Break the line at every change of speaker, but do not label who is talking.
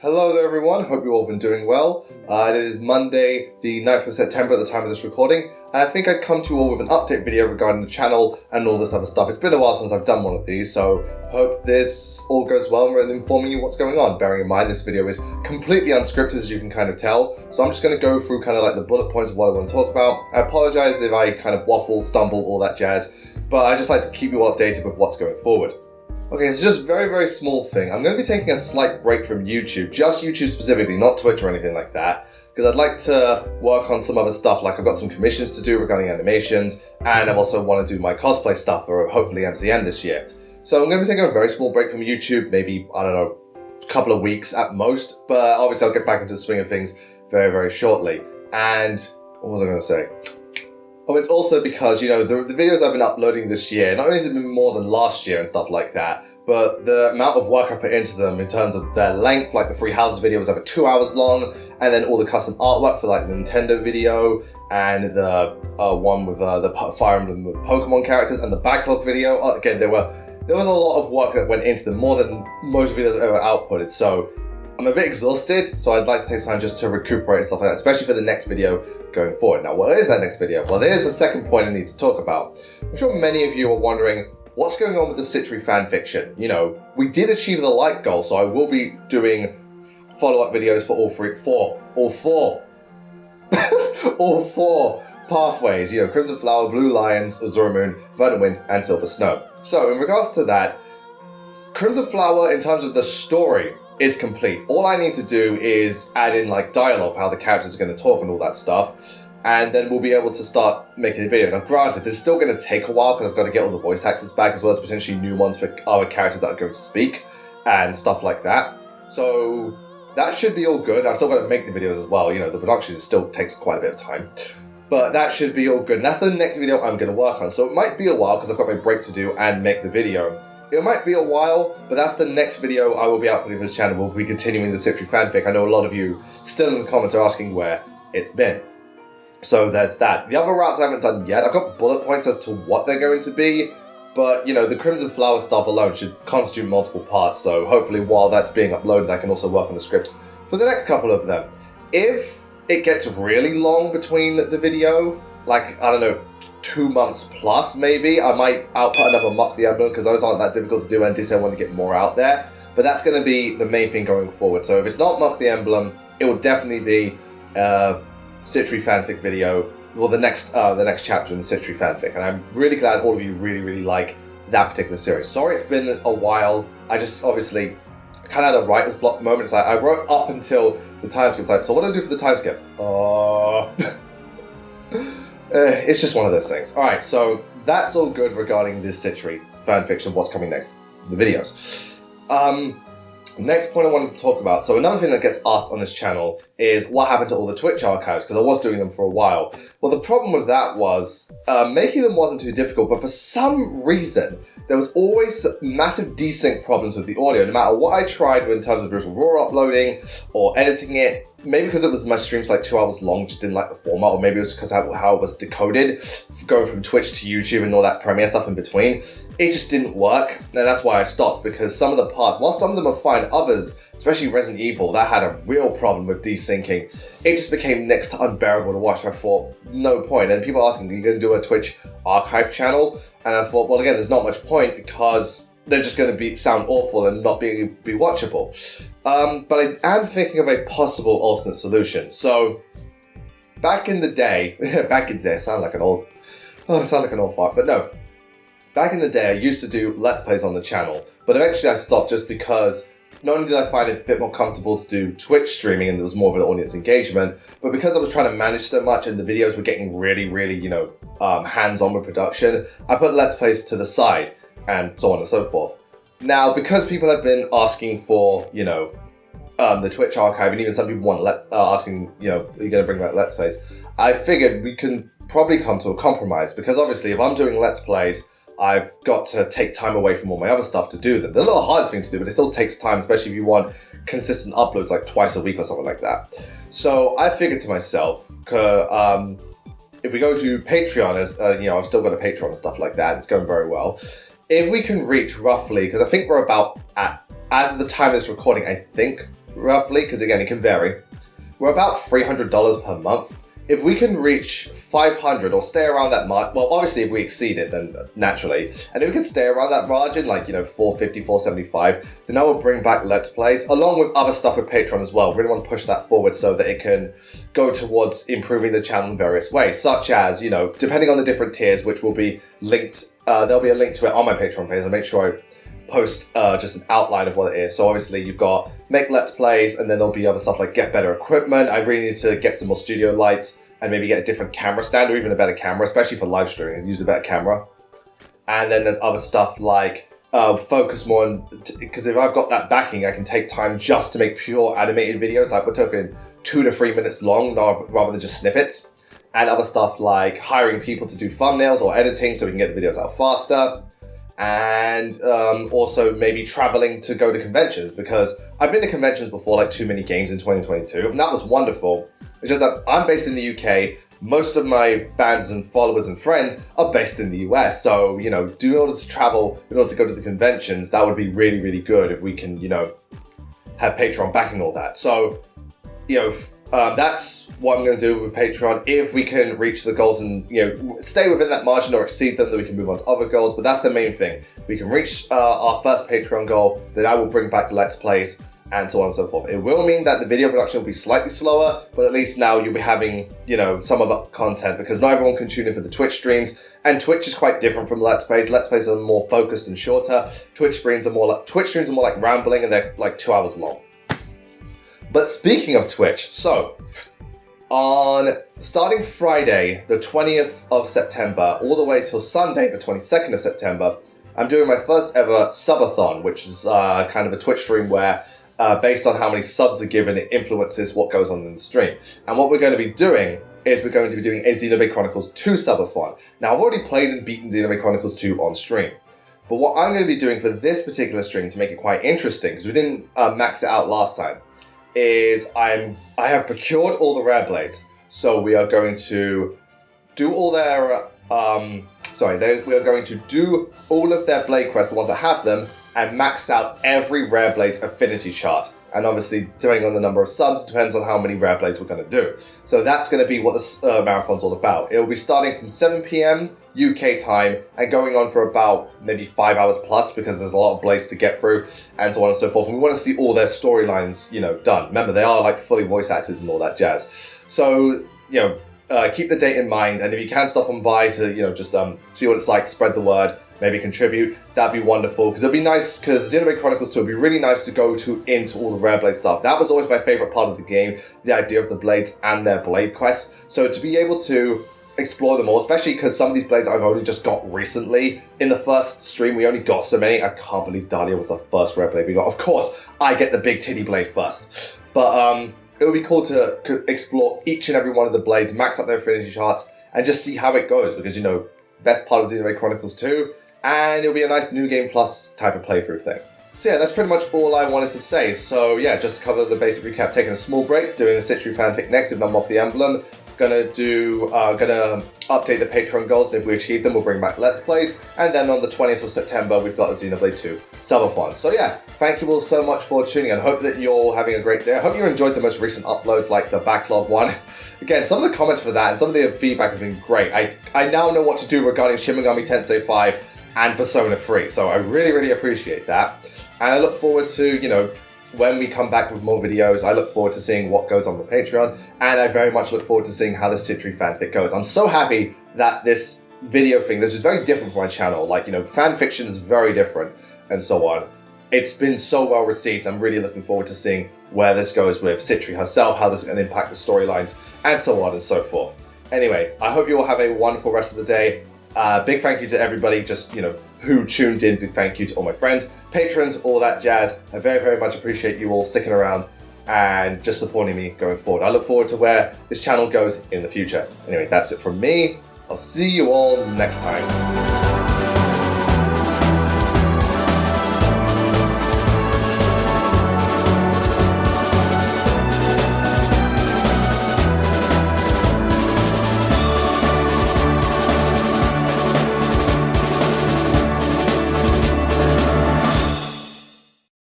Hello there everyone, hope you've all been doing well. It is Monday, the 9th of September at the time of this recording, and I think I'd come to you all with an update video regarding the channel and all this other stuff. It's been a while since I've done one of these, so hope this all goes well and informing you what's going on. Bearing in mind this video is completely unscripted, as you can kind of tell, so I'm just going to go through kind of like the bullet points of what I want to talk about. I apologise if I kind of waffle, stumble, all that jazz, but I just like to keep you all updated with what's going forward. Okay, it's just a very, very small thing. I'm going to be taking a slight break from YouTube, just YouTube specifically, not Twitch or anything like that, because I'd like to work on some other stuff, like I've got some commissions to do regarding animations, and I also want to do my cosplay stuff for hopefully MCM this year. So I'm going to be taking a very small break from YouTube, maybe, I don't know, a couple of weeks at most, but obviously I'll get back into the swing of things very, very shortly. And what was I going to say? Oh, it's also because, you know, the videos I've been uploading this year, not only has it been more than last year and stuff like that, but the amount of work I put into them in terms of their length, like the ThreeHouses video was over 2 hours long, and then all the custom artwork for like the Nintendo video, and the one with the FireEmblem with Pokemon characters, and the backlog video. Again, there was a lot of work that went into them, more than most videos I've ever outputted, so I'm a bit exhausted, so I'd like to take some time just to recuperate and stuff like that, especially for the next video going forward. Now, what is that next video? Well, there's the second point I need to talk about. I'm sure many of you are wondering, what's going on with the Sitri fanfiction? You know, we did achieve the like goal, so I will be doing follow-up videos for all four pathways, you know, CrimsonFlower, Blue Lions, AzureMoon, VerdantWind, and SilverSnow. So, in regards to that, CrimsonFlower, in terms of the story, is complete. All I need to do is add in like dialogue, how the characters are going to talk and all that stuff, and then we'll be able to start making a video. Now granted, this is still going to take a while because I've got to get all the voice actors back, as well as potentially new ones for other characters that are going to speak and stuff like that. So that should be all good. I've still got to make the videos as well. You know, the production still takes quite a bit of time, but that should be all good. And that's the next video I'm going to work on. So it might be a while because I've got my break to do and make the video. It might be a while, but that's the next video I will be uploading to this channel. We'll be continuing the Sitri fanfic. I know a lot of you still in the comments are asking where it's been. So there's that. The other routes I haven't done yet, I've got bullet points as to what they're going to be, but you know, the CrimsonFlower stuff alone should constitute multiple parts, so hopefully while that's being uploaded, I can also work on the script for the next couple of them. If it gets really long between the video, like, I don't know, 2 months plus maybe, I might output another Mock the Emblem, because those aren't that difficult to do and I want to get more out there, but that's going to be the main thing going forward. So if it's not Mock the Emblem, it will definitely be Sitri fanfic video, well, the next chapter in the Sitri fanfic, and I'm really glad all of you really like that particular series. Sorry it's been a while, I just obviously kind of had a writer's block moment. It's like I wrote up until the time skip. It's like, so what do I do for the time skip? It's just one of those things. Alright, so that's all good regarding this Sitri fanfiction, what's coming next, the videos. Next point I wanted to talk about, so another thing that gets asked on this channel is what happened to all the Twitch archives, because I was doing them for a while. Well, the problem with that was, making them wasn't too difficult, but for some reason, there was always massive desync problems with the audio, no matter what I tried in terms of visual raw uploading or editing it. Maybe because it was my streams like 2 hours long, just didn't like the format, or maybe it was because how it was decoded, going from Twitch to YouTube and all that Premiere stuff in between. It just didn't work, and that's why I stopped, because some of the parts, while some of them are fine, others, especially Resident Evil, that had a real problem with desyncing. It just became next to unbearable to watch. I thought, no point. And people asking, are you going to do a Twitch archive channel? And I thought, well, again, there's not much point, because they're just going to sound awful and not be watchable. But I am thinking of a possible alternate solution. So, back in the day, I sound like an old fart, but no. Back in the day, I used to do Let's Plays on the channel, but eventually I stopped just because not only did I find it a bit more comfortable to do Twitch streaming and there was more of an audience engagement, but because I was trying to manage so much and the videos were getting really, you know, hands-on with production, I put Let's Plays to the side and so on and so forth. Now, because people have been asking for, you know, the Twitch archive, and even some people want asking, you know, are you going to bring back Let's Plays? I figured we can probably come to a compromise, because obviously if I'm doing Let's Plays, I've got to take time away from all my other stuff to do them. They're not the hardest thing to do, but it still takes time, especially if you want consistent uploads like twice a week or something like that. So I figured to myself, if we go to Patreon, as you know, I've still got a Patreon and stuff like that, it's going very well. If we can reach roughly, because I think we're about at, as of the time of this recording, I think roughly, because again, it can vary. We're about $300 per month. If we can reach 500 or stay around that mark, well, obviously if we exceed it, then naturally, and if we can stay around that margin, like, 450, 475, then I will bring back Let's Plays, along with other stuff with Patreon as well. Really want to push that forward so that it can go towards improving the channel in various ways, such as, depending on the different tiers, which will be linked, there'll be a link to it on my Patreon page. I'll make sure I post just an outline of what it is. So obviously you've got make Let's Plays, and then there'll be other stuff like get better equipment. I really need to get some more studio lights and maybe get a different camera stand or even a better camera, especially for live streaming, and use a better camera. And then there's other stuff like focus more on, because if I've got that backing, I can take time just to make pure animated videos. Like we're talking 2 to 3 minutes long rather than just snippets. And other stuff like hiring people to do thumbnails or editing so we can get the videos out faster. And also maybe traveling to go to conventions, because I've been to conventions before, like Too Many Games in 2022, and that was wonderful. It's just that I'm based in the UK, most of my fans and followers and friends are based in the US, so, in order to travel, in order to go to the conventions, that would be really, really good if we can, have Patreon backing all that. So, that's what I'm going to do with Patreon. If we can reach the goals and, stay within that margin or exceed them, then we can move on to other goals. But that's the main thing. We can reach our first Patreon goal, then I will bring back Let's Plays and so on and so forth. It will mean that the video production will be slightly slower, but at least now you'll be having, some of the content, because not everyone can tune in for the Twitch streams. And Twitch is quite different from Let's Plays. Let's Plays are more focused and shorter. Twitch streams are more like rambling, and they're like 2 hours long. But speaking of Twitch, so on starting Friday, the 20th of September, all the way till Sunday, the 22nd of September, I'm doing my first ever Subathon, which is kind of a Twitch stream where, based on how many subs are given, it influences what goes on in the stream. And what we're going to be doing is we're going to be doing a Xenoblade Chronicles 2 Subathon. Now, I've already played and beaten Xenoblade Chronicles 2 on stream. But what I'm going to be doing for this particular stream to make it quite interesting, because we didn't max it out last time, is I have procured all the RareBlades. So we are going to do all their, we are going to do all of their blade quests, the ones that have them, and max out every RareBlades affinity chart. And obviously, depending on the number of subs, depends on how many RareBlades we're going to do. So that's going to be what this marathon's all about. It will be starting from 7 PM UK time and going on for about maybe 5 hours plus, because there's a lot of blades to get through and so on and so forth. And we want to see all their storylines, done. Remember, they are like fully voice acted and all that jazz. So, keep the date in mind. And if you can stop on by to, just see what it's like, spread the word, maybe contribute, that'd be wonderful. Because it'd be nice, because Xenoblade Chronicles 2 would be really nice to go into all the RareBlade stuff. That was always my favorite part of the game, the idea of the blades and their blade quests. So to be able to explore them all, especially because some of these blades I've only just got recently. In the first stream, we only got so many. I can't believe Dahlia was the first RareBlade we got. Of course, I get the big titty blade first. But it would be cool to explore each and every one of the blades, max out their affinity charts, and just see how it goes. Because, best part of Xenoblade Chronicles 2, and it'll be a nice New Game Plus type of playthrough thing. So yeah, that's pretty much all I wanted to say. So yeah, just to cover the basic recap, taking a small break, doing a Sitri fanfic next, if not the Emblem. Gonna update the Patreon goals, and if we achieve them, we'll bring back Let's Plays. And then on the 20th of September, we've got the Xenoblade 2 Subathon. So yeah, thank you all so much for tuning in. I hope that you're all having a great day. I hope you enjoyed the most recent uploads, like the backlog one. Again, some of the comments for that and some of the feedback has been great. I now know what to do regarding Shin Megami Tensei 5 and Persona 3, so I really, really appreciate that. And I look forward to, when we come back with more videos, I look forward to seeing what goes on with Patreon, and I very much look forward to seeing how the Sitri fanfic goes. I'm so happy that this video thing, this is very different from my channel. Like, FanFiction is very different, and so on. It's been so well received. I'm really looking forward to seeing where this goes with Sitri herself, how this is going to impact the storylines, and so on and so forth. Anyway, I hope you all have a wonderful rest of the day. Big thank you to everybody just, who tuned in. Big thank you to all my friends, patrons, all that jazz. I very, very much appreciate you all sticking around and just supporting me going forward. I look forward to where this channel goes in the future. Anyway, that's it from me. I'll see you all next time.